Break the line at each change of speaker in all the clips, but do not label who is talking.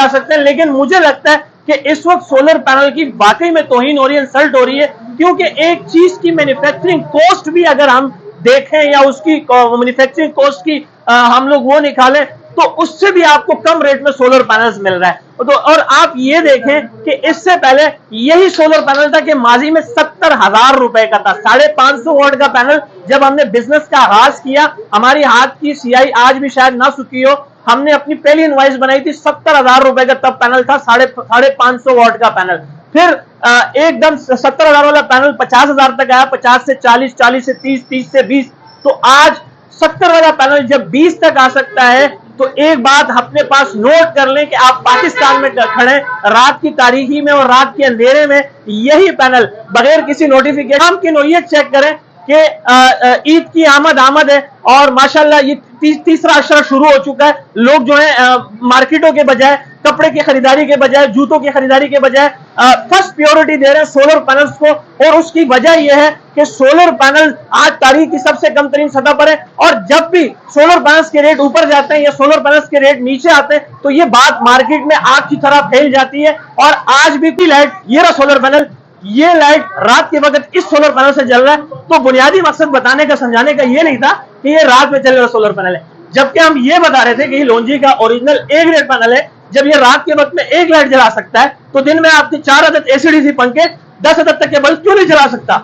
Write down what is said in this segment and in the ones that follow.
जा सकते हैं, लेकिन मुझे लगता है कि इस वक्त सोलर पैनल की वाकई में तौहीन हो रही है, इंसल्ट हो रही है, क्योंकि एक चीज की मैन्युफैक्चरिंग कॉस्ट भी अगर हम देखें या उसकी मैन्युफैक्चरिंग कॉस्ट की हम लोग वो निकालें तो उससे भी आपको कम रेट में सोलर पैनल्स मिल रहा है। तो और आप ये देखें कि इससे पहले यही सोलर पैनल था कि माजी में 70,000 रुपए का था, 550 वॉट का पैनल। जब हमने बिजनेस का आगाज किया, हमारी हाथ की सियाई आज भी शायद ना सूखी हो, हमने अपनी पहली इनवॉइस बनाई थी 70,000 रुपए का तब पैनल था, 550 वॉट का पैनल। फिर एकदम 70,000 वाला पैनल 50,000 तक आया, 50 से 40, 40 से 30, 30 से 20। तो आज 70 वाला पैनल जब 20 तक आ सकता है तो एक बात अपने पास नोट कर लें कि आप पाकिस्तान में खड़े रात की तारीखी में और रात के अंधेरे में यही पैनल बगैर किसी नोटिफिकेशन की नोयत चेक करें कि ईद की आमद है और माशाल्लाह ये तीसरा अशरा शुरू हो चुका है। लोग जो है मार्केटों के बजाय, कपड़े की खरीदारी के बजाय, जूतों की खरीदारी के बजाय फर्स्ट प्रायोरिटी दे रहे हैं सोलर पैनल्स को। और उसकी वजह यह है कि सोलर पैनल आज तारीख की सबसे कम तरीन सतह पर है, और जब भी सोलर पैनल्स के रेट ऊपर जाते हैं या सोलर पैनल्स के रेट नीचे आते हैं तो ये बात मार्केट में आग की तरह फैल जाती है। और आज भी लाइट, ये रहा सोलर पैनल, ये लाइट रात के वक्त इस सोलर पैनल से जल रहा है। तो बुनियादी मकसद बताने का, समझाने का ये नहीं था कि ये रात में चल रहा सोलर पैनल है, जबकि हम ये बता रहे थे कि ये लोंजी का ओरिजिनल A ग्रेड पैनल है। जब ये रात के वक्त में एक लाइट जला सकता है तो दिन में आपके 4 अदद एसीडीसी पंखे 10 अदद तक के बल्ब क्यों नहीं जला सकता।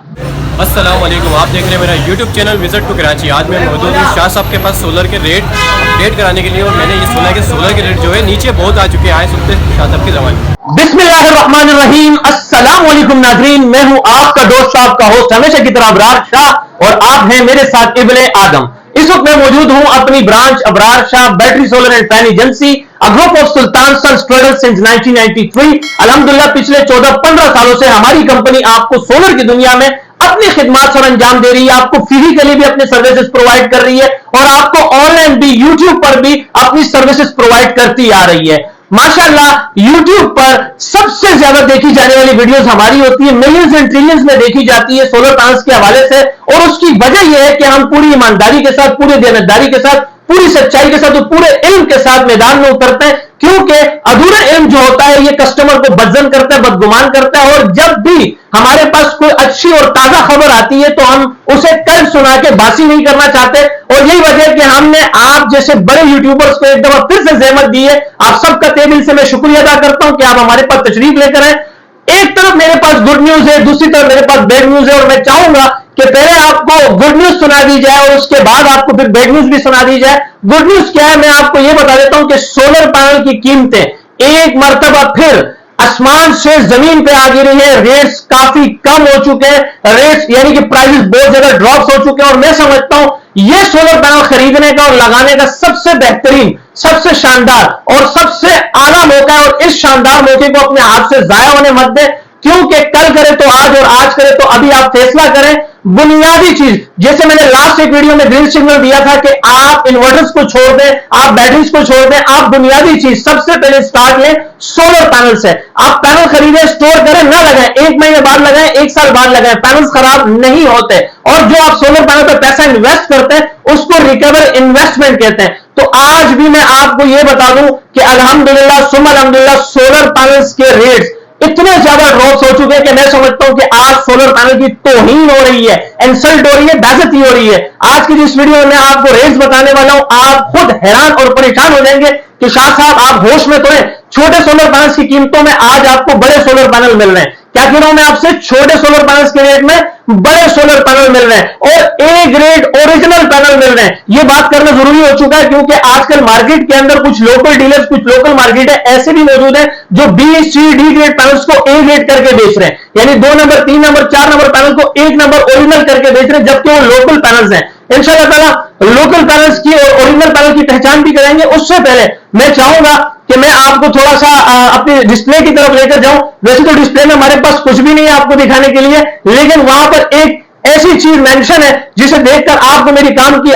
अस्सलाम वालेकुम, आप देख रहे हैं मेरा YouTube channel visit to Karachi. आज मैं मौजूद हूँ शाह साहब के पास सोलर के रेट अपडेट कराने के लिए, और मैंने ये सुना कि सोलर के रेट जो है नीचे बहुत आ चुके हैं। आए सुनते हैं शाह साहब की ज़बान।
बिस्मिल्लाहिर्रहमानिर्रहीम, अस्सलाम वालेकुम नाज़रीन, मैं हूँ आपका दोस्त, आपका होस्ट हमेशा की तरह अबरार शाह, और आप हैं मेरे साथ इब्ने आदम। इस वक्त मैं मौजूद हूं अपनी branch Abrar Shah battery solar and fan agency, a group of Sultan sons traders since 1993। अल्हम्दुलिल्लाह पिछले 14-15 सालों से हमारी कंपनी आपको सोलर की दुनिया में अपनी खिदमत सर अंजाम दे रही है, आपको फिजिकली भी अपने सर्विसेज प्रोवाइड कर रही है और आपको ऑनलाइन भी यूट्यूब पर भी अपनी सर्विसेज प्रोवाइड करती आ रही है। माशाल्लाह यूट्यूब पर सबसे ज्यादा देखी जाने वाली वीडियोस हमारी होती है, मिलियंस एंड ट्रिलियंस में देखी जाती है सोलर पैनल्स के हवाले से। और उसकी वजह यह है कि हम पूरी ईमानदारी के साथ, पूरी देनदारी के साथ, पूरी सच्चाई के साथ और पूरे इल्म के साथ मैदान में उतरते हैं, क्योंकि अधूरा इल्म जो होता है ये कस्टमर को बदजन करता है, बदगुमान करता है। और जब भी हमारे पास कोई अच्छी और ताजा खबर आती है तो हम उसे कल सुना के बासी नहीं करना चाहते। और यही वजह है कि हमने आप जैसे बड़े यूट्यूबर्स को एक दफा फिर से जहमत दी है। आप सबका तहे दिल से मैं शुक्रिया अदा करता हूं कि आप हमारे पास तशरीफ लेकर आए। एक तरफ मेरे पास गुड न्यूज है, दूसरी तरफ मेरे पास बैड न्यूज है, और मैं चाहूंगा कि पहले आपको गुड न्यूज सुना दी जाए और उसके बाद आपको फिर बैड न्यूज भी सुना दी जाए। गुड न्यूज क्या है, मैं आपको यह बता देता हूं कि सोलर पैनल की कीमतें एक मर्तबा फिर आसमान से जमीन पे आ गिरी है। रेट्स काफी कम हो चुके हैं, रेट्स यानी कि प्राइसेस बहुत ज्यादा ड्रॉप्स हो चुके हैं। और मैं समझता हूं यह सोलर पैनल खरीदने का और लगाने का सबसे बेहतरीन, सबसे शानदार और सबसे आला मौका है। और इस शानदार मौके को अपने हाथ से जाया होने मत दें, क्योंकि कल करे तो आज और आज करे तो अभी। आप फैसला करें। बुनियादी चीज, जैसे मैंने लास्ट एक वीडियो में ग्रीन सिग्नल दिया था कि आप इन्वर्टर्स को छोड़ दें, आप बैटरीज को छोड़ दें, आप बुनियादी चीज सबसे पहले स्टार्ट लें सोलर पैनल से। आप पैनल खरीदें, स्टोर करें, ना लगाएं, 1 महीने बाद लगाएं, 1 साल बाद लगाएं, पैनल्स खराब नहीं होते। और जो आप सोलर पैनल पर पैसा इन्वेस्ट करते हैं उसको रिकवर इन्वेस्टमेंट कहते हैं। तो आज भी मैं आपको यह बता दूं कि अल्हम्दुलिल्लाह सुम्मा अल्हम्दुलिल्लाह सोलर पैनल्स के रेट्स इतने ज्यादा ड्रॉप्स हो चुके हैं कि मैं समझता हूं कि आज सोलर पैनल की तौहीन हो रही है, इंसल्ट हो रही है, बेइज्जती हो रही है। आज की जिस वीडियो में मैं आपको रेट्स बताने वाला हूं, आप खुद हैरान और परेशान हो जाएंगे कि शाह साहब आप होश में तो हैं। छोटे सोलर पैनल्स की कीमतों में आज आपको बड़े सोलर पैनल मिल रहे हैं। क्या कह रहा हूं मैं आपसे, छोटे सोलर पैनल्स के रेट में बड़े सोलर पैनल मिल रहे हैं और A ग्रेड ओरिजिनल पैनल मिल रहे हैं। यह बात करना जरूरी हो चुका है, क्योंकि आजकल मार्केट के अंदर कुछ लोकल डीलर्स, कुछ लोकल मार्केट है ऐसे भी मौजूद है जो B, C, D grade panels को A ग्रेड करके बेच रहे हैं, यानी 2 नंबर, 3 नंबर, 4 नंबर पैनल को 1 नंबर ओरिजिनल करके बेच रहे हैं, जबकि वो लोकल पैनल्स हैं। इंशाअल्लाह ताला लोकल पैनल्स की और ओरिजिनल पैनल की पहचान भी करेंगे। उससे पहले मैं चाहूंगा कि मैं आपको थोड़ा सा अपनी डिस्प्ले की तरफ लेकर जाऊं। वैसे तो डिस्प्ले में हमारे पास कुछ भी नहीं है आपको दिखाने के लिए, लेकिन वहां पर एक ऐसी चीज मेंशन है जिसे देखकर आपको मेरी काम की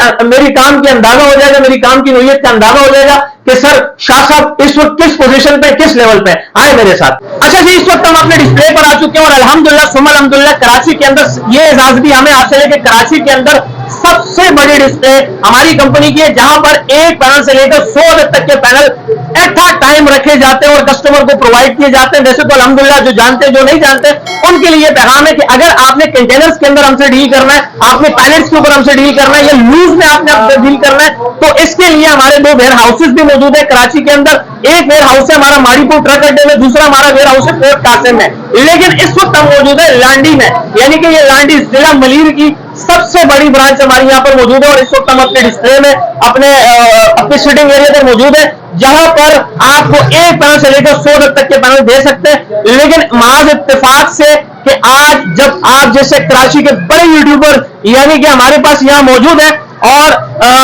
अंदाजा हो जाएगा, मेरी काम की नोयत का अंदाजा हो जाएगा कि सर शाह साहब इस वक्त किस पोजीशन पे, किस लेवल पे। आए मेरे साथ। अच्छा जी, इस वक्त हम अपने डिस्प्ले पर आ चुके हैं और अल्हम्दुलिल्लाह सुम्मा अल्हम्दुलिल्लाह कराची के अंदर ये एजाज भी हमें हासिल है कि कराची के अंदर सबसे बड़ी डिस्प्ले हमारी कंपनी की है, जहां पर एक पैनल से लेकर 100 तक के पैनल एट अ टाइम रखे जाते हैं और कस्टमर को प्रोवाइड किए जाते हैं। वैसे तो अल्हम्दुलिल्लाह जो जानते हैं, जो नहीं जानते उनके लिए पैगाम है कि अगर आपने कंटेनर्स के अंदर हमसे डील करना है, आपने पैलेट्स के ऊपर हमसे डील करना है या लूज में आपने डील करना है, तो इसके लिए हमारे 2 वेयर हाउसेस भी मौजूद है कराची के अंदर। एक वेयर हाउस है हमारा माड़ीपुर ट्रक अड्डे में, दूसरा हमारा वेयर हाउस है पोर्ट कासिम में। लेकिन इस वक्त हम मौजूद है लांडी में, यानी कि ये लांडी जिला मलीर की सबसे बड़ी ब्रांच हमारी यहाँ पर मौजूद है। और इस वक्त हम अपने डिस्प्ले में अपने सिटिंग एरिया पर मौजूद है, जहां पर आपको एक पैनल से लेकर 100 तक के पैनल दे सकते हैं। लेकिन महज इत्तेफाक से कि आज जब आप जैसे कराची के बड़े यूट्यूबर यानी कि हमारे पास यहाँ मौजूद है, और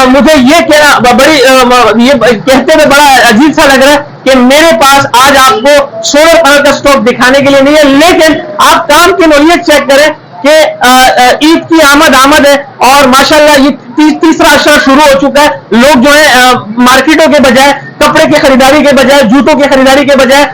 मुझे ये कहना ये कहते हुए बड़ा अजीब सा लग रहा है कि मेरे पास आज आपको सोलर पैनल का स्टॉक दिखाने के लिए नहीं है। लेकिन आप काम की नौयत चेक करें कि ईद की आमद है और माशाल्लाह ये तीसरा अशरा शुरू हो चुका है। लोग जो है मार्केटों के बजाय, कपड़े की खरीदारी के बजाय, जूतों की खरीदारी के बजाय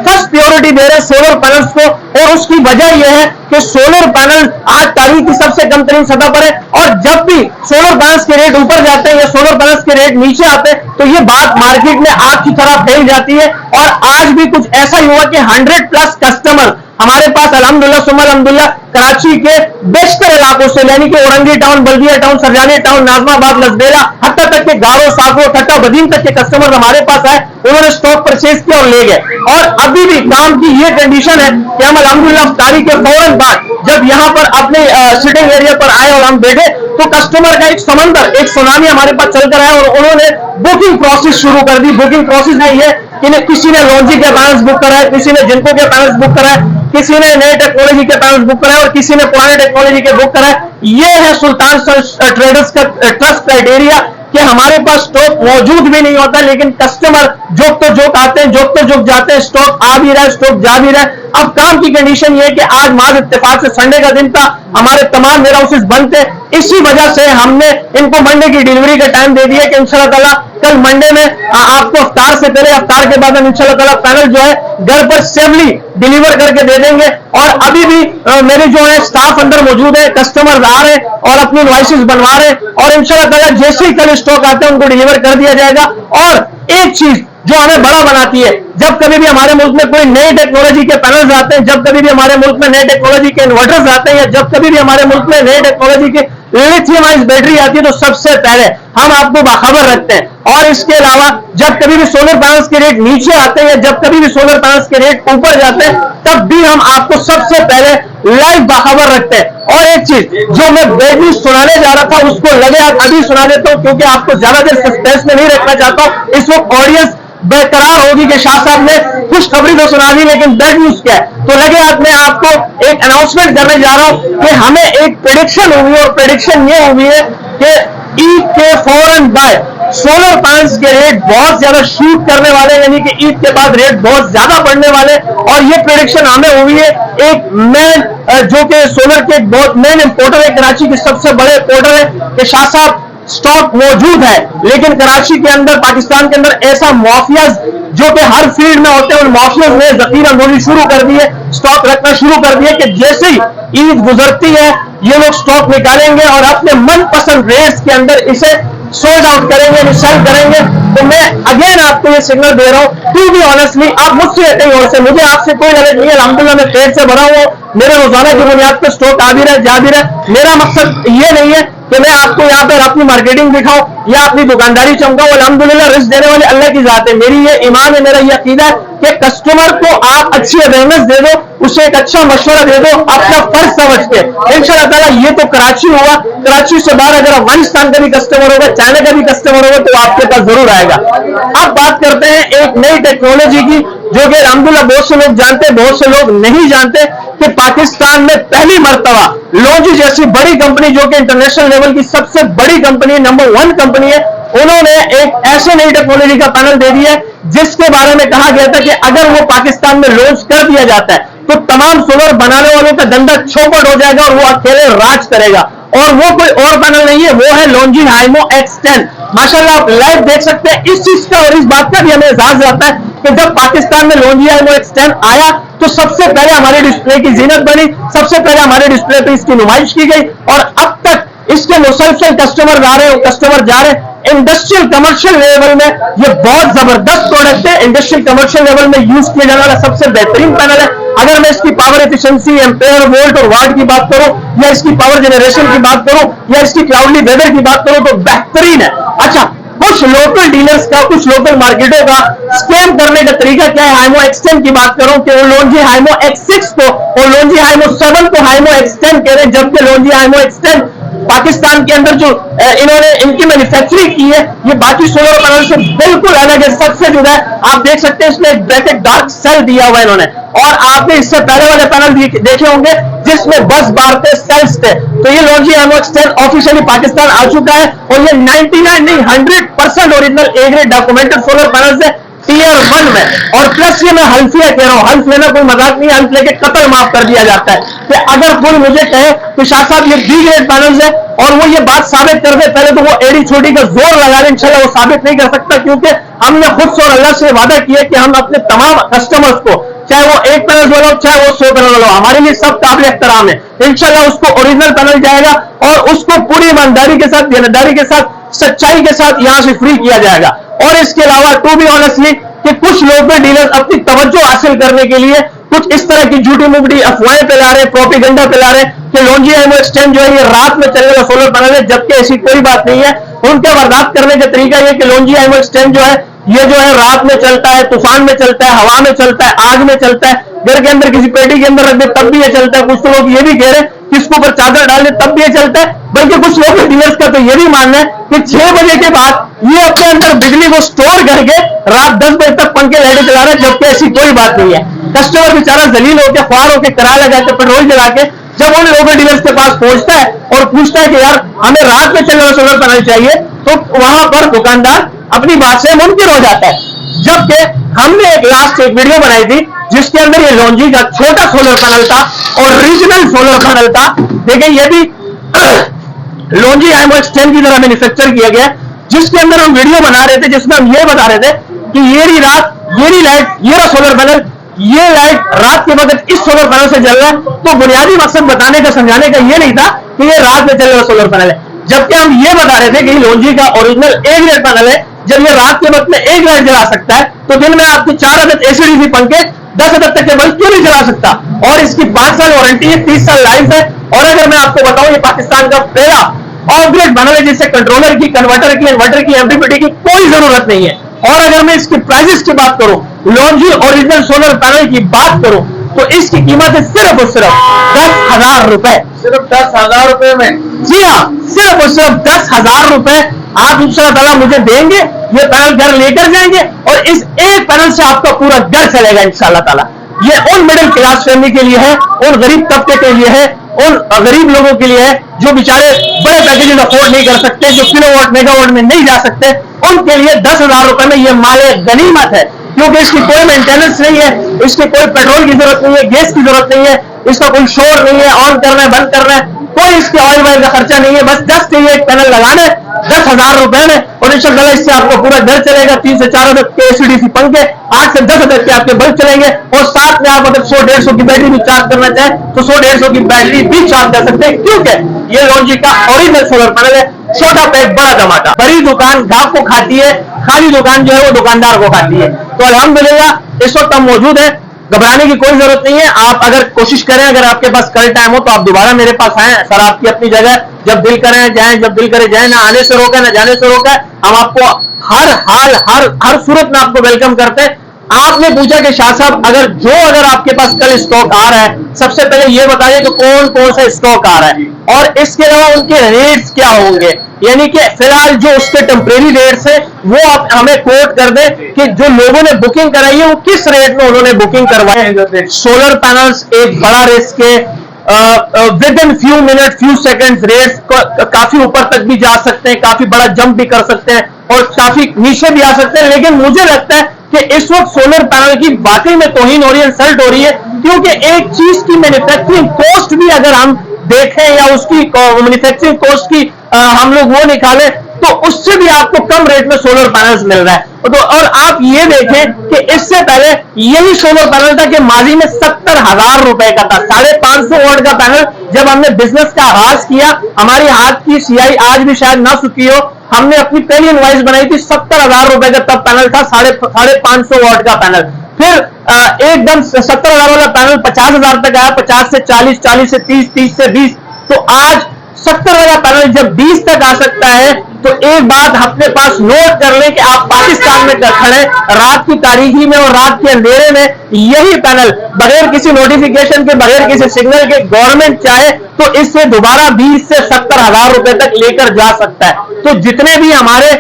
फर्स्ट प्रायोरिटी दे रहे हैं सोलर पैनल्स को। और उसकी वजह यह है कि सोलर पैनल आज तारीख की सबसे कम तरीन सतह पर है, और जब भी सोलर पैनल्स के रेट ऊपर जाते हैं या सोलर पैनल्स के रेट नीचे आते हैं तो ये बात मार्केट में आग की तरह फैल जाती है। और आज भी कुछ ऐसा ही हुआ कि 100+ कस्टमर हमारे पास अल्हम्दुलिल्लाह सुम्मा अल्हम्दुलिल्लाह कराची के बेशतर इलाकों से, यानी कि औरंगी टाउन, बल्दिया टाउन, सरजानी टाउन, नाजमाबाद, लसबेला, हत्ता तक के गारो, साको, ठट्टा बदीन तक के कस्टमर हमारे पास आए, उन्होंने स्टॉक परचेज किया और ले गए। और अभी भी काम की ये कंडीशन है कि हम अल्हम्दुलिल्लाह इफ्तारी के फौरन बाद जब यहाँ पर अपने सिटिंग एरिया पर आए और हम बैठे तो कस्टमर का एक समंदर, एक सुनामी हमारे पास चलकर आया और उन्होंने बुकिंग प्रोसेस शुरू कर दी। बुकिंग प्रोसेस में ये कि किसी ने लॉन्जी के पैनल्स बुक करा है, किसी ने जिनको के पैनल्स बुक करा है, किसी ने नए टेक्नोलॉजी के पैनल्स बुक कराए और किसी ने पुराने टेक्नोलॉजी के बुक कराए। ये है सुल्तान ट्रेडर्स का ट्रस्ट क्राइटेरिया कि हमारे पास स्टॉक मौजूद भी नहीं होता, लेकिन कस्टमर जोक तो जोक आते हैं, जोक तो जोक जाते हैं, स्टॉक आ भी रहा है, स्टॉक जा भी रहा है। अब काम की कंडीशन ये है कि आज माज इत्तेफाक से संडे का दिन था, हमारे तमाम वेयर हाउसेस बंद थे, इसी वजह से हमने इनको मंडे की डिलीवरी का टाइम दे दिया कि इंशाल्लाह ताला कल मंडे में आपको अफ्तार से पहले, अफ्तार के बाद हम इंशाल्लाह ताला पैनल जो है घर पर सेफली डिलीवर करके दे देंगे। और अभी भी मेरे जो है स्टाफ अंदर मौजूद है, कस्टमर आ रहे हैं और अपनी इनवॉइसेस बनवा रहे हैं और इंशाल्लाह ताला जैसे ही कल स्टॉक आते हैं उनको डिलीवर कर दिया जाएगा। और एक चीज जो हमें बड़ा बनाती है, जब कभी भी हमारे मुल्क में कोई नई टेक्नोलॉजी के पैनल्स आते हैं, जब कभी भी हमारे मुल्क में नए टेक्नोलॉजी के इन्वर्टर्स आते हैं, या जब कभी भी हमारे मुल्क में नए टेक्नोलॉजी के लिथियम आयन बैटरी आती है, तो सबसे पहले हम आपको बाखबर रखते हैं। और इसके अलावा जब कभी भी सोलर पैनल्स के रेट नीचे आते हैं या जब कभी भी सोलर पैनल्स के रेट ऊपर जाते हैं, तब भी हम आपको सबसे पहले लाइव बाखबर रखते हैं। और एक चीज जो मैं बैड न्यूज सुनाने जा रहा था उसको लगे आप अभी सुना देता हूं, क्योंकि आपको ज्यादा देर सस्पेंस में नहीं रखना चाहता हूं। इस वक्त ऑडियंस बेकरार होगी कि शाह साहब ने खुशखबरी तो सुना दी, लेकिन बैड न्यूज क्या है। तो लगे आज मैं आपको एक अनाउंसमेंट करने जा रहा हूं कि हमें एक प्रेडिक्शन हुई और प्रेडिक्शन ये हुई है कि ईद के फौरन बाद सोलर पैनल्स के रेट बहुत ज्यादा शूट करने वाले, यानी कि ईद के बाद रेट बहुत ज्यादा बढ़ने वाले। और ये प्रेडिक्शन हमें हुई है एक मैन जो कि सोलर के बहुत मेन इंपोर्टर है, कराची के सबसे बड़े इंपोर्टर है, कि शाह साहब स्टॉक मौजूद है, लेकिन कराची के अंदर, पाकिस्तान के अंदर ऐसा माफियाज जो कि हर फील्ड में होते हैं, उन माफियाज ने जखीरा गोली शुरू कर दी है, स्टॉक रखना शुरू कर दिया कि जैसे ही ईद गुजरती है ये लोग स्टॉक निकालेंगे और अपने मनपसंद रेट्स के अंदर इसे सोल्ड आउट करेंगे, सेल करेंगे। तो मैं अगेन आपको ये सिग्नल दे रहा हूं, टू बी ऑनेस्टली, आप मुझसे कहीं और से, मुझे आपसे कोई नॉलेज नहीं है। अल्हम्दुलिल्लाह मैं पेट से भरा हूं, मेरे रोजाना की बुनियाद पर स्टॉक आ भी रहा है, जा भी रहा है। मेरा मकसद ये नहीं है कि मैं आपको यहाँ पर अपनी मार्केटिंग दिखाऊं या अपनी दुकानदारी चमकाऊं। अल्हम्दुलिल्लाह रिस्क देने वाले अल्लाह की जात है। मेरी ये ईमान है, मेरा ये अकीदा है कि कस्टमर को आप अच्छी अवेयरनेस दे दो, उसे एक अच्छा मशवरा दे दो अपना फर्ज समझ के। इंशाअल्लाह ताला ये तो कराची हुआ, कराची से बाहर अगर अफगानिस्तान का भी कस्टमर होगा, चाइना का भी कस्टमर होगा, तो आपके पास जरूर आएगा। अब बात करते हैं एक नई टेक्नोलॉजी की, जो कि अल्हम्दुलिल्लाह बहुत से लोग जानते हैं, बहुत से लोग नहीं जानते कि पाकिस्तान में पहली मर्तबा लॉन्जी जैसी बड़ी कंपनी, जो कि इंटरनेशनल लेवल की सबसे बड़ी कंपनी, नंबर 1 कंपनी है, उन्होंने एक ऐसे नई टेक्नोलॉजी का पैनल दे दिया है जिसके बारे में कहा गया था कि अगर वो पाकिस्तान में लॉन्च कर दिया जाता है तो तमाम सोलर बनाने वालों का धंधा चौपट हो जाएगा और वो अकेले राज करेगा। और वो कोई और पैनल नहीं है, वो है लॉन्जी हाइमो X10। माशाल्लाह आप लाइव देख सकते हैं। इस चीज का और इस बात का भी हमें एहसास आता है कि जब पाकिस्तान में लॉन्जी हाइमो X10 आया तो सबसे पहले हमारे डिस्प्ले की जीनत बनी, सबसे पहले हमारे डिस्प्ले पे इसकी नुमाइश की गई और अब तक इसके मुसलसल कस्टमर आ रहे हैं, कस्टमर जा रहे हैं। इंडस्ट्रियल कमर्शियल लेवल में ये बहुत जबरदस्त प्रोडक्ट है। इंडस्ट्रियल कमर्शियल लेवल में यूज किया जाने वाला सबसे बेहतरीन पैनल है। अगर मैं इसकी पावर एफिशिएंसी, एम्पेयर, वोल्ट और वाट की बात करूं, या इसकी पावर जनरेशन की बात करूं, या इसकी क्लाउडली वेदर की बात करूं, तो बेहतरीन है। अच्छा, कुछ लोकल डीलर्स का, कुछ लोकल मार्केटों का स्कैम करने का तरीका क्या है? हाइमो एक्सटेंड की बात करूं कि वो लोन्जी हाइमो X6 को और लोन्जी हाइमो 7 को हाइमो एक्सटेंड कह रहे हैं, जबकि लोन्जी हाइमो एक्सटेंड पाकिस्तान के अंदर जो इन्होंने इनकी मैन्युफैक्चरिंग की है, ये बाकी सोलर पैनल से बिल्कुल अलग है, सबसे जुड़ा है। आप देख सकते हैं इसमें एक ब्रैकेट डार्क सेल दिया हुआ है इन्होंने, और आपने इससे पहले वाले पैनल देखे होंगे जिसमें 10 बार पे सेल्स थे। तो ये लोन्जी हाइमो एक्सटेंड ऑफिशियली पाकिस्तान आ चुका है, और ये 99 नहीं 100% original A grade documented solar panel है टियर 1 में। और प्लस ये मैं हल्फिया कह रहा हूं, हल्फ लेना कोई मजाक नहीं, हल्फ लेके कत्ल माफ कर दिया जाता है। कि अगर कोई मुझे कहे कि शाह साहब ये बी ग्रेड पैनल है, और वो ये बात साबित कर दे, पहले तो वो एड़ी छोटी का जोर लगा रहे, इंशाल्लाह वो साबित नहीं कर सकता, क्योंकि हमने खुद से और अल्लाह से वादा किया कि हम अपने तमाम कस्टमर्स को, चाहे वो एक पैनल वाला हो, चाहे वो 100 पैनल वाला हो, हमारे लिए सब काबिल एहतराम है। इंशाल्लाह उसको ओरिजिनल पैनल जाएगा, और उसको पूरी ईमानदारी के साथ, जिम्मेदारी के साथ, सच्चाई के साथ यहां से फ्री किया जाएगा। और इसके अलावा टू बी ऑनेस्टली कि कुछ लोकल डीलर अपनी तवज्जो हासिल करने के लिए कुछ इस तरह की झूठी मुगड़ी अफवाहें फैला रहे हैं, प्रोपेगेंडा फैला रहे हैं कि लोन्जी हाइमो एक्सटेंड जो है ये रात में चलने वाला सोलर पैनल है, जबकि ऐसी कोई बात नहीं है। उनके बर्दाश्त करने का तरीका यह कि लोन्जी हाइमो एक्सटेंड जो है ये जो है रात में चलता है, तूफान में चलता है, हवा में चलता है, आग में चलता है, घर के अंदर किसी पेटी के अंदर रख दे तब भी ये चलता है। कुछ तो लोग ये भी कह रहे हैं कि इसके ऊपर चादर डाल दे तब भी ये चलता है। बल्कि कुछ लोग डीलर्स का तो ये भी मानना है कि 6 बजे के बाद ये अपने अंदर बिजली को स्टोर करके रात 10 बजे तक पंखे लाइटें चला रहे हैं, जबकि ऐसी कोई बात नहीं है। कस्टमर बेचारा जलील होकर, ख्वार होकर, किराया लगा के, पेट्रोल जला के जब उन लोकल डीलर्स के पास पहुंचता है और पूछता है कि यार हमें रात में चलने वाला सोलर पैनल चाहिए, तो वहां पर दुकानदार अपनी बात से मुनकिर हो जाता है। जबकि हमने एक वीडियो बनाई थी जिसके अंदर ये लोन्जी का छोटा सोलर पैनल था और रीजनल सोलर पैनल था। देखिए ये भी लोन्जी हाइमो एक्सटेंड की तरह मैन्युफैक्चर किया गया, जिसके अंदर हम वीडियो बना रहे थे जिसमें हम ये बता रहे थे कि ये रही रात, ये रही लाइट, ये रहा सोलर पैनल, ये लाइट रात के वक्त इस सोलर पैनल से जल रहा है। तो बुनियादी मकसद बताने का, समझाने का ये नहीं था कि ये रात में चलने वाला सोलर पैनल है, जबकि हम ये बता रहे थे कि लोन्जी का ओरिजिनल ए ग्रेड पैनल है। जब ये रात के वक्त में एक लाइट जला सकता है, तो दिन में आपके 4 अदद एसीडीसी पंखे 10 अदद तक के बल्ब क्यों नहीं चला सकता? और इसकी 5 साल वारंटी है, 30 साल लाइफ है। और अगर मैं आपको बताऊं, ये पाकिस्तान का पहला ऑफ ग्रिड पैनल है जिससे कंट्रोलर की, कन्वर्टर की, इन्वर्टर की, एमपीपीटी की कोई जरूरत नहीं है। और अगर मैं इसकी प्राइसेस की बात करूं, लोन्जी ओरिजिनल सोलर पैनल की बात करूं, तो इसकी कीमत है सिर्फ और सिर्फ 10,000 रुपए।
सिर्फ 10,000 रुपए में?
जी हाँ, सिर्फ और सिर्फ 10,000 रुपए आप इंशाअल्लाह मुझे देंगे, ये पैनल घर लेकर जाएंगे, और इस एक पैनल से आपका पूरा घर चलेगा इंशाअल्लाह ताला। ये उन मिडिल क्लास फैमिली के लिए है, उन गरीब तबके के लिए है, उन गरीब लोगों के लिए है जो बेचारे बड़े पैकेजेस अफोर्ड नहीं कर सकते, जो किलोवाट मेगावाट में नहीं जा सकते, उनके लिए 10,000 रुपए में ये माले गनीमत है। क्योंकि इसकी कोई मेंटेनेंस नहीं है, इसकी कोई पेट्रोल की जरूरत नहीं है, गैस की जरूरत नहीं है, इसका कोई शोर नहीं है, ऑन करना है, बंद करना है, कोई इसके ऑयल वाइल का खर्चा नहीं है। बस 10 से एक पैनल लगाने 10,000 रुपए में, और इंशाअल्लाह इससे आपको पूरा घर चलेगा। 3 से 4 अदद के एसीडीसी पंखे, 8 से 10 अदद के आपके बल्ब चलेंगे, और साथ में आप अगर 100-150 की बैटरी भी चार्ज करना चाहें तो 100-150 की बैटरी भी चार्ज कर सकते हैं, क्योंकि ये लोन्जी का ओरिजिनल सोलर पैनल है। छोटा पैक बड़ा धमाका। बड़ी दुकान गाहक को खाती है, खाली दुकान जो है वो दुकानदार को खाती है। तो अल्हम्दुलिल्लाह इस वक्त हम मौजूद है, घबराने की कोई जरूरत नहीं है। आप अगर कोशिश करें, अगर आपके पास कल टाइम हो तो आप दोबारा मेरे पास आए। सर आपकी अपनी जगह, जब दिल करे जाए, जब दिल करे जाए, ना आने से रोके ना जाने से रोके। हम आपको हर हाल हर सूरत में आपको वेलकम करते हैं। आपने पूछा कि शाह साहब अगर आपके पास कल स्टॉक आ रहा है, सबसे पहले ये बताइए कि कौन कौन सा स्टॉक आ रहा है, और इसके अलावा उनके रेट्स क्या होंगे, यानी कि फिलहाल जो उसके टेम्परेरी रेट्स है वो आप हमें कोट कर दें कि जो लोगों ने बुकिंग कराई है वो किस रेट में उन्होंने बुकिंग करवाई है। सोलर पैनल्स एक बड़ा रिस्क है, with in few minute few seconds rates काफी ऊपर तक भी जा सकते हैं, काफी बड़ा जंप भी कर सकते हैं, और काफी नीचे भी आ सकते हैं। लेकिन मुझे लगता है कि इस वक्त सोलर पैनल की वाकई में तौहीन हो रही है, इंसल्ट हो रही है, क्योंकि एक चीज की मैन्युफैक्चरिंग कॉस्ट भी अगर हम देखें या उसकी मैन्युफैक्चरिंग कॉस्ट की हम लोग वो निकालें, तो उससे भी आपको कम रेट में सोलर पैनल्स मिल रहा है। तो और आप ये देखें कि इससे पहले यही सोलर पैनल था कि माजी में 70,000 रुपए का था, 550 वॉट का पैनल। जब हमने बिजनेस का आगाज किया, हमारी हाथ की सियाई आज भी शायद ना सूखी हो, हमने अपनी पहली इनवॉइस बनाई थी 70,000 रुपए का, तब पैनल था 550 वॉट का पैनल। फिर एकदम 70,000 वाला पैनल 50,000 तक आया, 50 से 40, 40 से 30, 30 से 20। तो आज 70 वाला पैनल जब 20 तक आ सकता है, तो एक बात अपने पास नोट कर लें कि आप पाकिस्तान में खड़े रात की तारीखी में और रात के अंधेरे में यही पैनल बगैर किसी नोटिफिकेशन के, बगैर किसी सिग्नल के, गवर्नमेंट चाहे तो इससे दोबारा 20 से 70,000 रुपए तक लेकर जा सकता है। तो जितने भी हमारे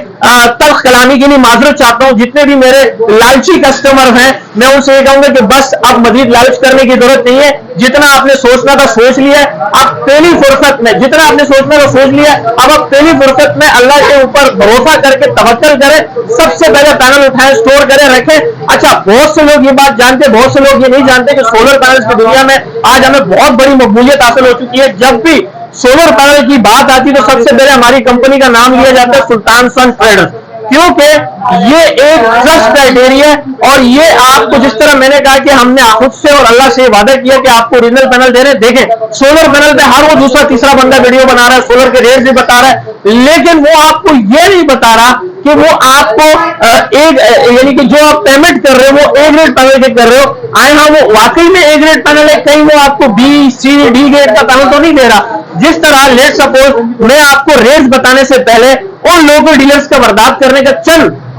तल्ख कलामी के लिए माजरत चाहता हूं, जितने भी मेरे लालची कस्टमर हैं, मैं उनसे ये कहूंगा कि बस अब मजीद लालच करने की जरूरत नहीं है। जितना आपने सोचना था सोच लिया, अब पहली फुर्सत में जितना आपने सोचना था सोच लिया, अब आप पहली फुर्सत में अल्लाह के ऊपर भरोसा करके तवक्कल करें। सबसे पहले पैनल उठाएं, स्टोर करें, रखें। अच्छा, बहुत से लोग ये बात जानते, बहुत से लोग ये नहीं जानते कि सोलर पैनल्स की दुनिया में आज हमें बहुत बड़ी मकबूलियत हासिल हो चुकी है। जब भी सोलर पैनल की बात आती है तो सबसे पहले हमारी कंपनी का नाम लिया जाता है सुल्तान सन ट्रेडर्स, क्योंकि ये एक ट्रस्ट क्राइटेरिया है। और ये आपको, जिस तरह मैंने कहा कि हमने खुद से और अल्लाह से वादा किया कि आपको ओरिजिनल पैनल दे रहे हैं। देखें, सोलर पैनल पे हर वो दूसरा तीसरा बंदा वीडियो बना रहा है, सोलर के रेट भी बता रहा है, लेकिन वो आपको ये नहीं बता रहा कि वो आपको एक यानी कि जो आप पेमेंट कर रहे हो वो ए ग्रेड पैनल के कर रहे हो। आए हाँ, वो वाकई में ए ग्रेड पैनल है, कहीं वो आपको बी सी डी ग्रेड का पैनल तो नहीं दे रहा। जिस तरह लेट सपोज मैं आपको रेट्स बताने से पहले उन लोकल डीलर्स का बर्दाश्त करने का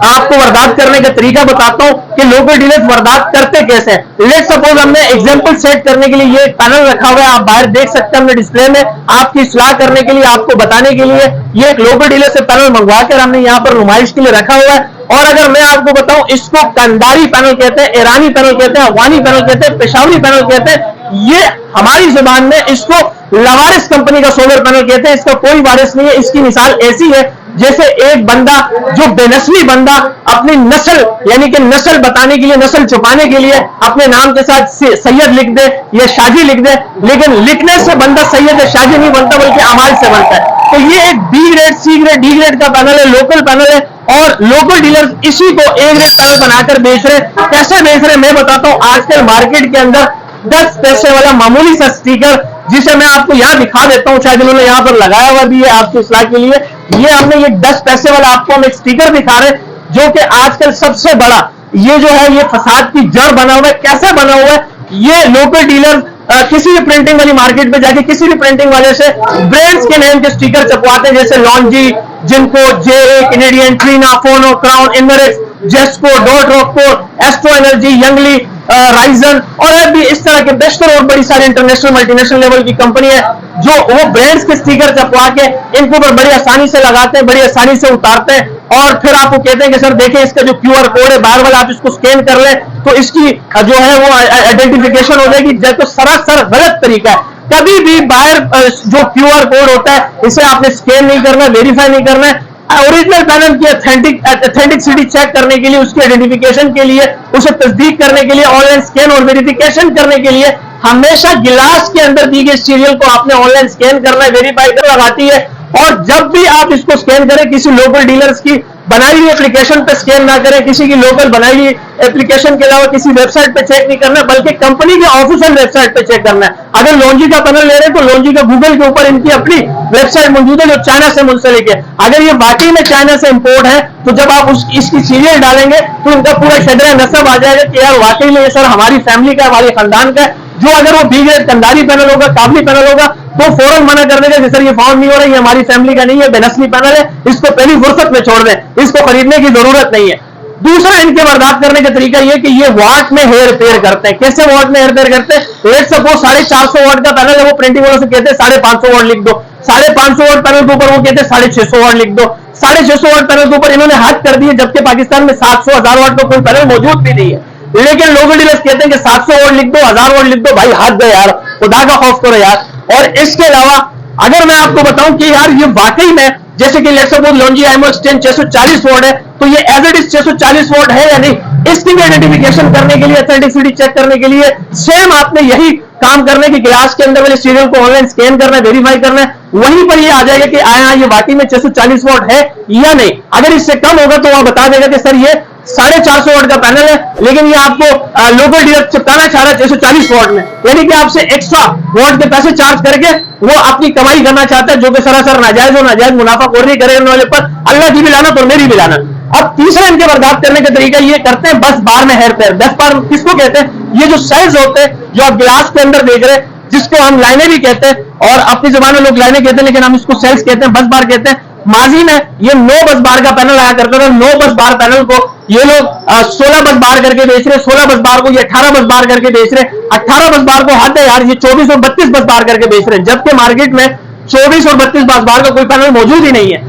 आपको बर्दाश्त करने का तरीका बताता हूं कि लोकल डीलर्स बर्दाश्त करते कैसे हैं। लेट सपोज हमने एग्जांपल सेट करने के लिए ये पैनल रखा हुआ है, आप बाहर देख सकते हैं हमने डिस्प्ले में, आपकी सलाह करने के लिए, आपको बताने के लिए ये एक लोकल डीलर से पैनल मंगवा कर हमने यहाँ पर नुमाइश के लिए रखा हुआ है। और अगर मैं आपको बताऊं, इसको कंदारी पैनल कहते हैं, ईरानी पैनल कहते हैं, अफगानी पैनल कहते हैं, पेशावरी पैनल कहते हैं। ये हमारी जुबान में इसको लवारिस कंपनी का सोलर पैनल कहते हैं। इसका कोई वारिस नहीं है। इसकी मिसाल ऐसी है जैसे एक बंदा जो बेनस्ली बंदा अपनी नस्ल यानी कि नस्ल बताने के लिए, नस्ल छुपाने के लिए अपने नाम के साथ सैयद लिख दे या शाजी लिख दे, लेकिन लिखने से बंदा सैयद या शाजी नहीं बनता बल्कि अमाल से बनता है। तो ये एक B grade, C grade, D grade का पैनल है, लोकल पैनल है। और लोकल डीलर्स इसी को ए ग्रेड पैनल बनाकर बेच रहे। कैसे बेच रहे मैं बताता हूं। आजकल मार्केट के अंदर 10 पैसे वाला मामूली सा स्टिकर, जिसे मैं आपको यहां दिखा देता हूं, शायद इन्होंने यहां पर लगाया हुआ भी है आपकी इस्लाह के लिए। ये हमने ये 10 पैसे वाला आपको हम एक स्टिकर दिखा रहे हैं, जो कि आजकल सबसे बड़ा ये जो है ये फसाद की जड़ बना हुआ है। कैसे बना हुआ है? ये लोकल डीलर किसी भी प्रिंटिंग वाली मार्केट पे जाके किसी भी प्रिंटिंग वाले से ब्रांड्स के नेम के स्टिकर छपवाते हैं, जैसे Longi, Jinko, J, Canadian, Trina, Phono, Crown, Inverex, जेस्को, डॉट रॉको, एस्ट्रो एनर्जी, यंगली, राइजन और भी इस तरह के बेस्टर और बड़ी सारी इंटरनेशनल मल्टीनेशनल लेवल की कंपनी है जो वो ब्रांड्स के स्टिकर छपवा के इनके ऊपर बड़ी आसानी से लगाते हैं, बड़ी आसानी से उतारते हैं। और फिर आपको कहते हैं कि सर देखें इसका जो QR कोड है बाहर वाला, आप इसको स्कैन कर लें तो इसकी जो है वो आइडेंटिफिकेशन हो जाएगी। तो सरासर गलत तरीका है। कभी भी बाहर जो QR कोड होता है इसे आपने स्कैन नहीं करना, वेरीफाई नहीं करना है। ओरिजिनल पैनल की ऑथेंटिसिटी चेक करने के लिए, उसकी आइडेंटिफिकेशन के लिए, उसे तस्दीक करने के लिए, ऑनलाइन स्कैन और वेरिफिकेशन करने के लिए हमेशा गिलास के अंदर दी गई सीरियल को आपने ऑनलाइन स्कैन करना है, वेरीफाई कर लगाती है। और जब भी आप इसको स्कैन करें, किसी लोकल डीलर्स की बनाई हुई एप्लीकेशन पे स्कैन ना करें, किसी की लोकल बनाई हुई एप्लीकेशन के अलावा किसी वेबसाइट पे चेक नहीं करना, बल्कि कंपनी की ऑफिशियल वेबसाइट पे चेक करना है। अगर लॉन्जी का पैनल ले रहे हैं तो लॉन्जी का गूगल के ऊपर इनकी अपनी वेबसाइट मौजूद है जो चाइना से मुंसलिक है। अगर ये वाकई में चाइना से इंपोर्ट है तो जब आप इसकी सीरियल डालेंगे तो इनका पूरा शदरा नस्ब आ जाएगा कि यार वाकई में ये सर हमारी फैमिली का, हमारे खानदान का है। जो अगर वो बी ग्रेड कंदारी पैनल होगा, काबली पैनल होगा, तो फौरन मना कर देगा कि सर ये फाउंड नहीं हो रहा, ये हमारी फैमिली का नहीं है, बेनस्ली पैनल है, इसको पहली फुर्सत में छोड़ दें, इसको खरीदने की जरूरत नहीं है। दूसरा इनके बर्दाश्त करने का तरीका ये कि ये वाट में हेयर फेयर करते हैं। कैसे वाट में हेयर फेयर करते हैं? लेट सपोज 450 वाट का पैनल है, वो प्रिंटिंग वालों से कहते हैं 550 वाट लिख दो। 550 वाट पैनल के ऊपर वो कहते हैं 650 वाट लिख दो। 650 वाट पैनल के ऊपर इन्होंने हद कर दी है, जबकि पाकिस्तान में 700 1000 वाट का कोई पैनल मौजूद भी नहीं है। लेकिन लोकल डीलर्स कहते हैं कि 700 वाट लिख दो, 1000 वाट लिख दो। भाई हद है यार, खुदा का खौफ करो यार। और इसके अलावा अगर मैं आपको बताऊं कि यार ये वाकई में, जैसे कि लेट्स सपोज लॉन्जी आईमो एक्सचेंज 640 वाट है, तो ये एज इट इज 640 वाट है या नहीं, इसकी आइडेंटिफिकेशन करने के लिए, ऑथेंटिसिटी चेक करने के लिए सेम आपने यही काम करने की ग्लास के अंदर वाले सीरियल को ऑनलाइन स्कैन करना है, वेरीफाई करना है, वहीं पर ये आ जाएगा कि आया ये वाकई में 640 वॉट है या नहीं। अगर इससे कम होगा तो वह बता देगा कि सर ये 450 वॉट का पैनल है, लेकिन ये आपको लोकल डीलर चिपकाना चाह रहा है 640 वॉट में, यानी कि आपसे एक्स्ट्रा वॉट के पैसे चार्ज करके वो अपनी कमाई करना चाहता है, जो कि सरासर नाजायज और नाजायज मुनाफाखोरी करेंगे वाले पर अल्लाह की भी लानत और मेरी भी लानत। अब तीसरा इनके बर्दाश्त करने का तरीका ये करते हैं, 10 बार में हेर फेर। 10 बार किसको कहते हैं? ये जो सेल्स होते हैं जो आप गिलास के अंदर देख रहे हैं, जिसको हम लाइनें भी कहते हैं, और अपनी जबान में लोग लाइनें कहते हैं, लेकिन हम इसको सेल्स कहते हैं, 10 बार कहते हैं। माजी में ये 9 बस बार का पैनल आया करता था। 9 बस बार पैनल को ये लोग 16 बस बार करके बेच रहे, 16 बस बार को ये 18 बस बार करके बेच रहे, 18 बस बार को हद है यार, ये 24 और 32 बस बार करके बेच रहे हैं, जबकि मार्केट में 24 और 32 बस बार का कोई पैनल मौजूद ही नहीं है।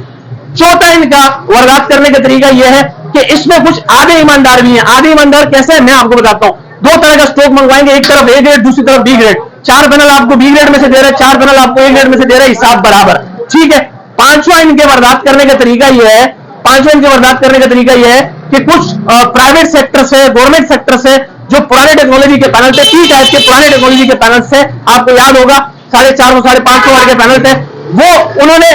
चौथा इनका वारदात करने का तरीका यह है कि इसमें कुछ आधे ईमानदार भी हैं। आधे ईमानदार कैसे है मैं आपको बताता हूं। 2 तरह का स्टॉक मंगवाएंगे, एक तरफ ए ग्रेड, दूसरी तरफ बी ग्रेड। 4 पैनल आपको बी ग्रेड में से दे रहे हैं, 4 पैनल आपको ए ग्रेड में से दे रहे हैं, हिसाब बराबर, ठीक है। पांचवा इनके वारदात करने का तरीका यह है, पांचवा इनके वारदात करने का तरीका यह है कि कुछ प्राइवेट सेक्टर से, गवर्नमेंट सेक्टर से जो पुराने टेक्नोलॉजी के पैनल थे, P टाइप के पुराने टेक्नोलॉजी के पैनल से, आपको याद होगा 450 550 वाट के पैनल थे, वो उन्होंने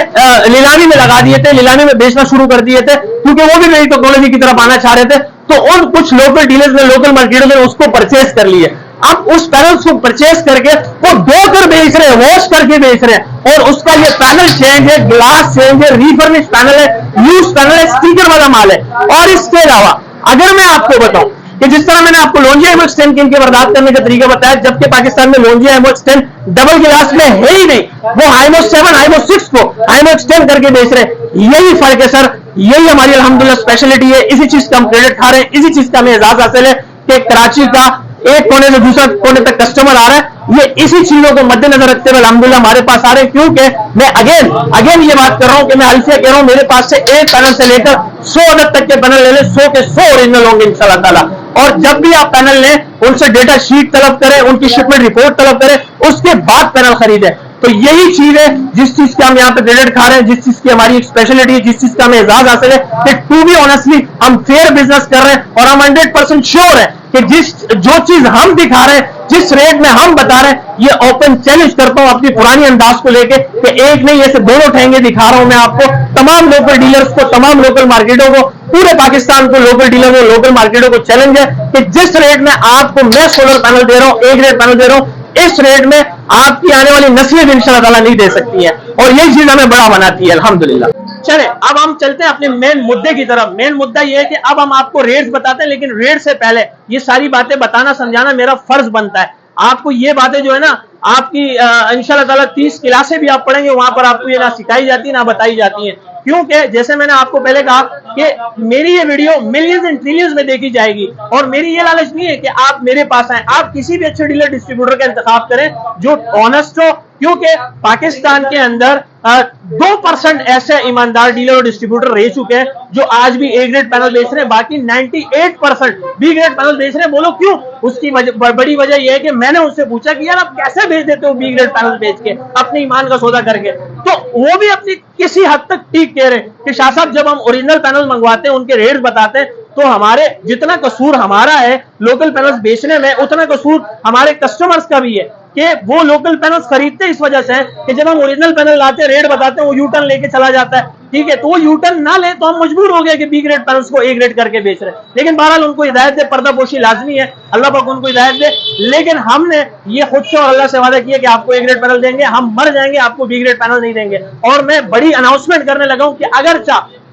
नीलामी में लगा दिए थे, नीलामी में बेचना शुरू कर दिए थे, क्योंकि वो भी नई टेक्नोलॉजी की तरफ आना चाह रहे थे। तो उन कुछ लोकल डीलर्स ने, लोकल मार्केटर्स ने उसको परचेस कर लिए। अब उस पैनल्स को परचेस करके वो धोकर बेच रहे हैं, वॉश करके बेच रहे हैं, और उसका ये पैनल चेंज है, ग्लास चेंज है, रिफर्निश पैनल है, यूज पैनल है, स्टिकर वाला माल है। और इसके अलावा अगर मैं आपको बताऊं कि जिस तरह मैंने आपको लोंजिया एमो एक्सटेंड इनके बर्दाश्त करने का तरीका बताया, जबकि पाकिस्तान में लोंजिया एमो एक्सटेंड डबल गिलास में है ही नहीं, वो हाइमो 7 हाइमो 6 को हाइमो एक्सटेंड करके बेच रहे हैं। यही फर्क है सर, यही हमारी अल्हम्दुलिल्लाह स्पेशलिटी है, इसी चीज का हम क्रेडिट खा रहे हैं, इसी चीज का हमें एजाज हासिल है कि कराची का एक कोने से दूसरा कोने तक कस्टमर आ रहा है, ये इसी चीजों को मद्देनजर रखते हुए अल्हम्दुलिल्लाह हमारे पास आ रहे हैं। क्योंकि मैं अगेन ये बात कर रहा हूं कि मैं अल्फिया कह रहा हूं, मेरे पास से एक पैनल से लेकर 100 अदद तक के पैनल ले लें, 100 के 100 ओरिजिनल होंगे इंशाल्लाह ताला। और जब भी आप पैनल लें, उनसे डेटा शीट तलब करें, उनकी शिपमेंट रिपोर्ट तलब करें, उसके बाद पैनल खरीदें। तो यही चीज है जिस चीज का हम यहाँ पे क्रेडिट खा रहे हैं, जिस चीज की हमारी एक स्पेशलिटी है, जिस चीज का हमें एजाज हासिल है कि टू बी ऑनेस्टली हम फेयर बिजनेस कर रहे हैं, और हम 100% श्योर है कि जो चीज हम दिखा रहे हैं, जिस रेट में हम बता रहे हैं, ये ओपन चैलेंज करता हूं अपनी पुरानी अंदाज को लेके कि एक नहीं ऐसे दोनों ठेंगे दिखा रहा हूं मैं आपको, तमाम लोकल डीलर्स को, तमाम लोकल मार्केटों को, पूरे पाकिस्तान को लोकल डीलर को, लोकल मार्केटों को चैलेंज है कि जिस रेट में आपको मैं सोलर पैनल दे रहा हूं, एक रेट पैनल दे रहा हूं, इस रेट में आपकी आने वाली नस्लें भी इंशाल्लाह ताला नहीं दे सकती है, और यही चीज हमें बड़ा बनाती है अल्हम्दुलिल्लाह। चले अब हम चलते हैं अपने मेन मुद्दे की तरफ। मेन मुद्दा यह है कि अब हम आपको रेट्स बताते हैं, लेकिन रेट से पहले ये सारी बातें बताना समझाना मेरा फर्ज बनता है। आपको ये बातें जो है ना, आपकी इंशाल्लाह ताला 30 क्लासें भी आप पढ़ेंगे, वहां पर आपको ये ना सिखाई जाती है ना बताई जाती है। क्योंकि जैसे मैंने आपको पहले कहा कि मेरी ये वीडियो मिलियंस एंड ट्रिलियंस में देखी जाएगी, और मेरी ये लालच नहीं है कि आप मेरे पास आए, आप किसी भी अच्छे डीलर डिस्ट्रीब्यूटर का इंतखाब करें जो ऑनेस्ट हो। क्योंकि पाकिस्तान के अंदर 2% ऐसे ईमानदार डीलर और डिस्ट्रीब्यूटर रह चुके हैं जो आज भी ए ग्रेड पैनल बेच रहे हैं, बाकी 98% बी ग्रेड पैनल बेच रहे हैं। बोलो क्यों? उसकी बड़ी वजह यह है कि मैंने उनसे पूछा कि यार आप कैसे बेच देते हो बी ग्रेड पैनल बेच के, अपने ईमान का सौदा करके, तो वो भी अपनी किसी हद तक ठीक कह रहे हैं कि शाह साहब जब हम ओरिजिनल पैनल मंगवाते हैं, उनके रेट्स बताते हैं, तो हमारे जितना कसूर हमारा है लोकल पैनल्स बेचने में, उतना कसूर हमारे कस्टमर्स का भी है कि वो लोकल पैनल्स खरीदते इस वजह से कि जब हम ओरिजिनल पैनल लाते हैं, रेट बताते हैं, वो यू टर्न लेके चला जाता है, ठीक है। तो वो यू टर्न ना ले तो हम मजबूर हो गए कि बी ग्रेड पैनल्स को ए ग्रेड करके बेच रहे हैं। लेकिन बहरहाल उनको हिदायत दे, पर्दापोशी लाजमी है, अल्लाह पाक उनको हिदायत दे। लेकिन हमने ये खुद से और अल्लाह से वादा किया कि आपको ए ग्रेड पैनल देंगे, हम मर जाएंगे आपको बी ग्रेड पैनल नहीं देंगे। और मैं बड़ी अनाउंसमेंट करने लगा हूं कि अगर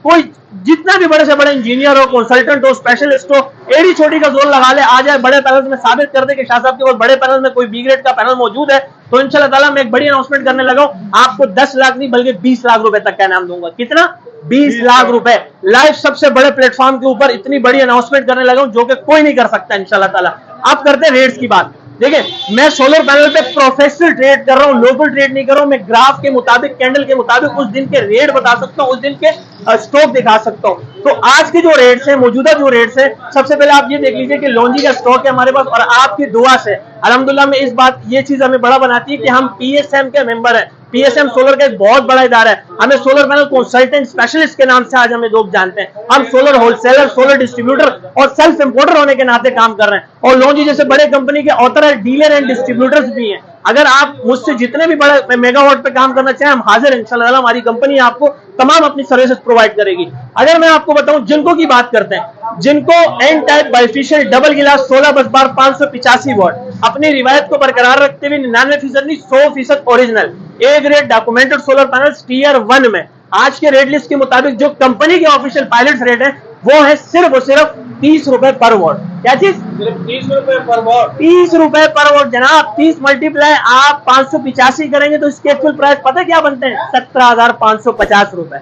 कोई जितना भी बड़े से बड़े इंजीनियर हो, कंसल्टेंट हो, स्पेशलिस्ट हो, एड़ी छोटी का जोर लगा ले, आ जाए बड़े पैनल में साबित कर दे कि शाह साहब के पास बड़े पैनल में कोई बी ग्रेड का पैनल मौजूद है, तो इंशाल्लाह ताला मैं एक बड़ी अनाउंसमेंट करने लगा हूं, आपको 10 लाख नहीं बल्कि 20 लाख रुपए तक का इनाम दूंगा। कितना? 20 लाख रुपए। लाइव सबसे बड़े प्लेटफॉर्म के ऊपर इतनी बड़ी अनाउंसमेंट करने लगा हूं जो कि कोई नहीं कर सकता इंशाल्लाह ताला। अब करते हैं रेट्स की बात। देखिए, मैं सोलर पैनल पे प्रोफेशनल ट्रेड कर रहा हूं, लोकल ट्रेड नहीं कर रहा हूं। मैं ग्राफ के मुताबिक, कैंडल के मुताबिक उस दिन के रेट बता सकता हूं, उस दिन के स्टॉक दिखा सकता हूं। तो आज के जो रेट्स हैं, मौजूदा जो रेट्स हैं, सबसे पहले आप ये देख लीजिए कि लॉन्जी का स्टॉक है हमारे पास, और आपकी दुआ से अल्हम्दुलिल्लाह में इस बात, ये चीज हमें बड़ा बनाती है कि हम PSM के मेंबर हैं,
पीएसएम सोलर का एक बहुत बड़ा इदारा है। हमें सोलर पैनल कंसल्टेंट स्पेशलिस्ट के नाम से आज हमें लोग जानते हैं। हम सोलर होलसेलर, सोलर डिस्ट्रीब्यूटर और सेल्फ इंपोर्टर होने के नाते काम कर रहे हैं, और लोन्जी जैसे बड़े कंपनी के ऑथराइज्ड डीलर एंड डिस्ट्रीब्यूटर्स भी हैं। अगर आप मुझसे जितने भी बड़े मेगावाट पे काम करना चाहें, हम हाजिर हैं इंशाल्लाह। हमारी कंपनी आपको तमाम अपनी सर्विसेज प्रोवाइड करेगी। अगर मैं आपको बताऊं जिनको की बात करते हैं, जिनको एन टाइप बाइफिशियल डबल गिलास 16 बस बार 585 वॉट, अपनी रिवायत को बरकरार रखते हुए 99% नहीं 100% original A grade documented solar panels tier 1 में आज के रेट लिस्ट के मुताबिक जो कंपनी के ऑफिशियल पायलट रेट है वो है सिर्फ और सिर्फ 30 रुपए पर वॉट। क्या चीज?
सिर्फ 30 रुपए पर वॉट।
30 रुपए पर वॉट जनाब। 30 मल्टीप्लाई आप 585 करेंगे तो इसके एक्चुअल प्राइस पता क्या बनते हैं? 17,550 रुपए।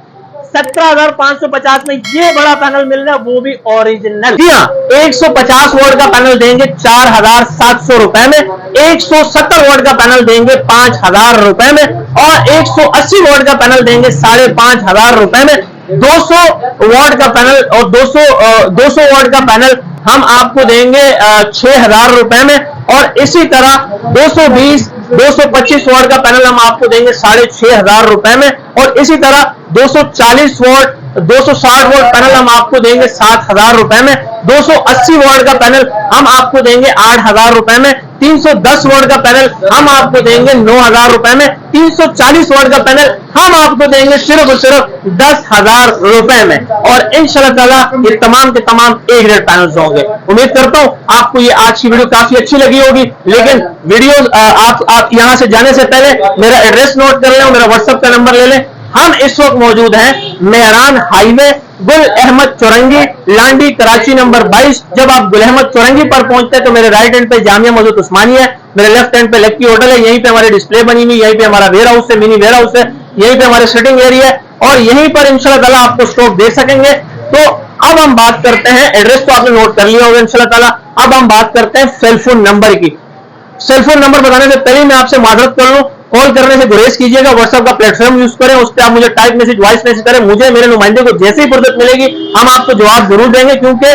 17,550 में ये बड़ा पैनल मिल रहा है, वो भी ओरिजिनल।
जी हाँ, 150 वोल्ट का पैनल देंगे 4,700 रुपए में, 170 वोल्ट का पैनल देंगे 5,000 रुपए में, और 180 वोल्ट का पैनल देंगे 5,500 रुपए में। 200 वॉट का पैनल और 200 वॉट का पैनल हम आपको देंगे 6,000 रुपए में, और इसी तरह 220 225 वॉट का पैनल हम आपको देंगे 6,500 रुपए में, और इसी तरह 240 वॉट 260 वोल्ट पैनल हम आपको देंगे 7,000 रुपए में, 280 वोल्ट का पैनल हम आपको देंगे 8,000 रुपए में, 310 वोल्ट का पैनल हम आपको देंगे 9,000 रुपए में, 340 वोल्ट का पैनल हम आपको देंगे सिर्फ और सिर्फ 10,000 रुपए में। और इंशाल्लाह ताला ये तमाम के तमाम ए ग्रेड पैनल्स होंगे। उम्मीद करता हूं आपको ये आज की वीडियो काफी अच्छी लगी होगी, लेकिन वीडियो आप यहां से जाने से पहले मेरा एड्रेस नोट कर लें, मेरा व्हाट्सएप का नंबर ले लें। हम इस वक्त मौजूद हैं मेहरान हाईवे, गुल अहमद चौरंगी, लांडी, कराची नंबर 22। जब आप गुल अहमद चौरंगी पर पहुंचते हैं तो मेरे राइट हैंड पे जामिया मस्जिद उस्मानिया है, मेरे लेफ्ट हैंड पे लक्की होटल है, यहीं पे हमारी डिस्प्ले बनी हुई, यहीं पे हमारा वेयर हाउस है, मिनी वेयर हाउस है, यहीं पे हमारे सिटिंग एरिया है, और यहीं पर इंशाल्लाह ताला आपको स्टॉक दे सकेंगे। तो अब हम बात करते हैं, एड्रेस तो आपने नोट कर लिया होगा इंशाल्लाह ताला। अब हम बात करते हैं सेलफोन नंबर की। सेलफोन नंबर बताने से पहले मैं आपसे माजरत कर लूं, कॉल करने से गुरेज कीजिएगा। व्हाट्सएप का प्लेटफॉर्म यूज करें, उस पर आप मुझे टाइप मैसेज, वॉइस मैसेज करें, मुझे मेरे नुमाइंदे को जैसे ही फुर्सत मिलेगी हम आपको जवाब जरूर देंगे, क्योंकि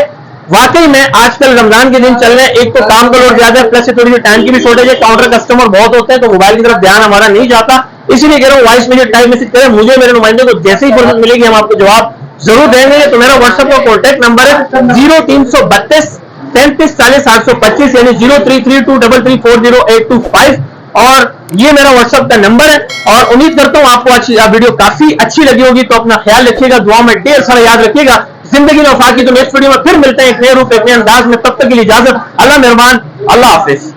वाकई में आजकल रमजान के दिन चल रहे हैं, एक तो काम का लोड ज्यादा है, प्लस थोड़ी सी टाइम की भी शॉर्टेज है, काउंटर कस्टमर बहुत होते हैं, तो मोबाइल की तरफ ध्यान हमारा नहीं जाता। इसीलिए कह रहा हूँ वॉइस मैसेज, टाइप मैसेज करें, मुझे मेरे नुमाइंदे को जैसे ही फुर्सत मिलेगी हम आपको जवाब जरूर देंगे। तो मेरा व्हाट्सएप का कॉन्टैक्ट नंबर है 0332 33 40 825, यानी 0332334085, और ये मेरा व्हाट्सएप का नंबर है। और उम्मीद करता हूँ आपको अच्छी वीडियो काफी अच्छी लगी होगी। तो अपना ख्याल रखिएगा, दुआ में ढेर सारा याद रखिएगा। जिंदगी में वफा की। तो नेक्स्ट वीडियो में फिर मिलते हैं एक नए रूप, एक नए अंदाज में। तब तक के लिए इजाजत, अल्लाह मेहरबान, अल्लाह हाफिज।